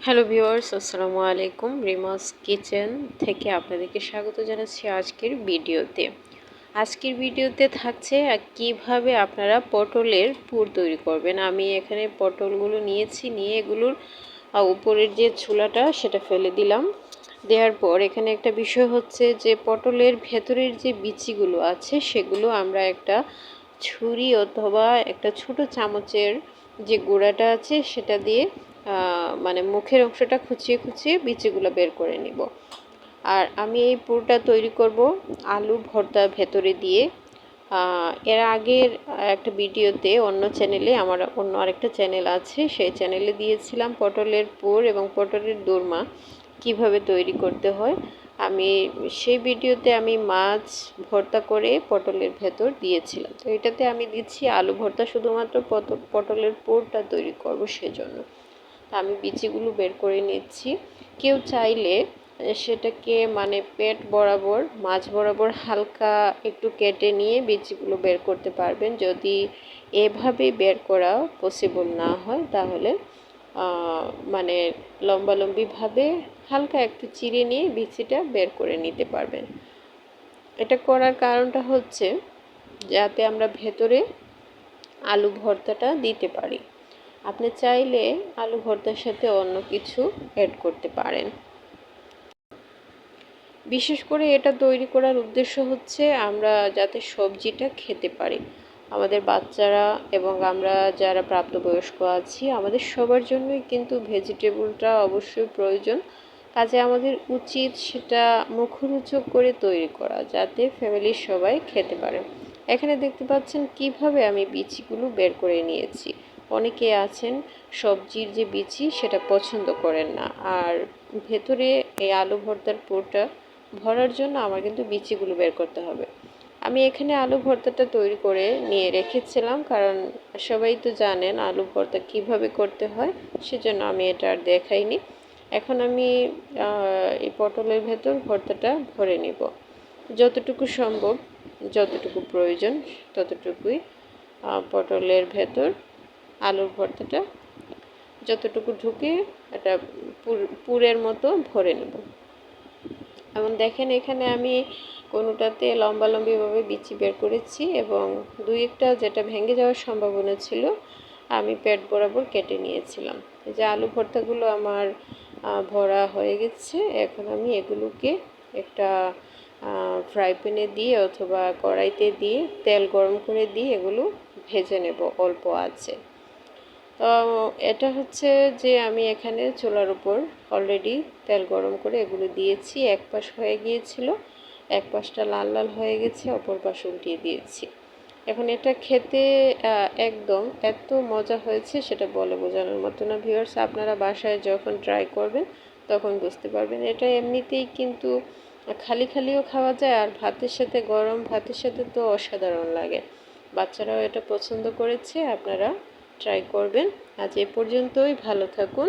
Hello viewers, আসসালামু আলাইকুম। রিমাস kitchen থেকে আপনাদেরকে স্বাগত জানাচ্ছি আজকের ভিডিওতে থাকছে কিভাবে আপনারা পটলের পুর তৈরি করবেন। আমি এখানে পটলগুলো নিয়ে এগুলোর উপরের যে ছোলাটা সেটা ফেলে দিলাম। দেওয়ার পর এখানে একটা বিষয় হচ্ছে যে পটলের ভেতরের যে বিচিগুলো আছে সেগুলো আমরা একটা ছুরি অথবা একটা ছোট চামচের যে গুঁড়াটা আছে সেটা দিয়ে মানে মুখের অংশটা খুঁচিয়ে বিচিগুলো বের করে নিব। আর আমি এই পুরটা তৈরি করব আলু ভর্তা ভেতরে দিয়ে। এর আগের একটা ভিডিওতে অন্য চ্যানেলে আমার অন্য আরেকটা চ্যানেল আছে, সেই চ্যানেলে দিয়েছিলাম পটলের পুর এবং পটলের দোরমা কিভাবে তৈরি করতে হয়। আমি সেই ভিডিওতে আমি মাছ ভর্তা করে পটলের ভেতর দিয়েছিলাম। তো এটাতে আমি দিচ্ছি আলু ভর্তা, শুধুমাত্র পটলের পুরটা তৈরি করব সেজন্য। আমি বিচিগুলো বের করে নিচ্ছি। কেউ চাইলে সেটাকে মানে পেট বরাবর মাছ বরাবর হালকা একটু কেটে নিয়ে বিচিগুলো বের করতে পারবেন। যদি এভাবে বের করা পসিবল না হয় তাহলে মানে লম্বালম্বিভাবে হালকা একটু চিড়ে নিয়ে বিচিটা বের করে নিতে পারবেন। এটা করার কারণটা হচ্ছে যাতে আমরা ভেতরে আলু ভর্তাটা দিতে পারি। আপনি চাইলে আলু ভর্তার সাথে অন্য কিছু অ্যাড করতে পারেন। বিশেষ করে এটা তৈরি করার উদ্দেশ্য হচ্ছে আমরা যাতে সবজিটা খেতে পারি। আমাদের বাচ্চারা এবং আমরা যারা প্রাপ্তবয়স্ক আছি আমাদের সবার জন্যই কিন্তু ভেজিটেবলটা অবশ্যই প্রয়োজন। কাজে আমাদের উচিত সেটা মুখরোচক করে তৈরি করা যাতে ফ্যামিলির সবাই খেতে পারে। এখানে দেখতে পাচ্ছেন কিভাবে আমি বিচিগুলো বের করে নিয়েছি। অনেকে আছেন সবজির যে বিচি সেটা পছন্দ করেন না, আর ভেতরে এই আলু ভর্তার পুরটা ভরার জন্য আমার কিন্তু বিচিগুলো বের করতে হবে। আমি এখানে আলু ভর্তাটা তৈরি করে নিয়ে রেখেছিলাম, কারণ সবাই তো জানেন আলু ভর্তা কিভাবে করতে হয়, সেজন্য আমি এটা আর দেখাইনি। এখন আমি এই পটলের ভেতর ভর্তাটা ভরে নিব। যতটুকু সম্ভব, যতটুকু প্রয়োজন ততটুকুই পটলের ভেতর আলুর ভর্তাটা যতটুকু ঢুকে এটা পুরের মতো ভরে নেব। এবং দেখেন এখানে আমি কোনোটাতে লম্বালম্বিভাবে বিচি বের করেছি এবং দুই একটা যেটা ভেঙে যাওয়ার সম্ভাবনা ছিল আমি পেট বরাবর কেটে নিয়েছিলাম। এই যে আলু ভর্তাগুলো আমার ভরা হয়ে গেছে। এখন আমি এগুলোকে একটা ফ্রাই প্যানে দিয়ে অথবা কড়াইতে দিয়ে তেল গরম করে দিয়ে এগুলো ভেজে নেব অল্প আঁচে। তো এটা হচ্ছে যে আমি এখানে চুলার উপর অলরেডি তেল গরম করে এগুলো দিয়েছি। এক পাশ হয়ে গিয়েছিল, এক পাশটা লাল লাল হয়ে গেছে, অপর পাশ উল্টিয়ে দিয়েছি। এখন এটা খেতে একদম এত মজা হয়েছে সেটা বলে বোঝানোর মতো না। ভিউয়ার্স, আপনারা বাসায় যখন ট্রাই করবেন তখন বুঝতে পারবেন। এটা এমনিতেই কিন্তু খালিও খাওয়া যায়, আর ভাতের সাথে, গরম ভাতের সাথে তো অসাধারণ লাগে। বাচ্চারাও এটা পছন্দ করেছে। আপনারা ট্রাই করবেন। আজ এ পর্যন্তই, ভালো থাকুন।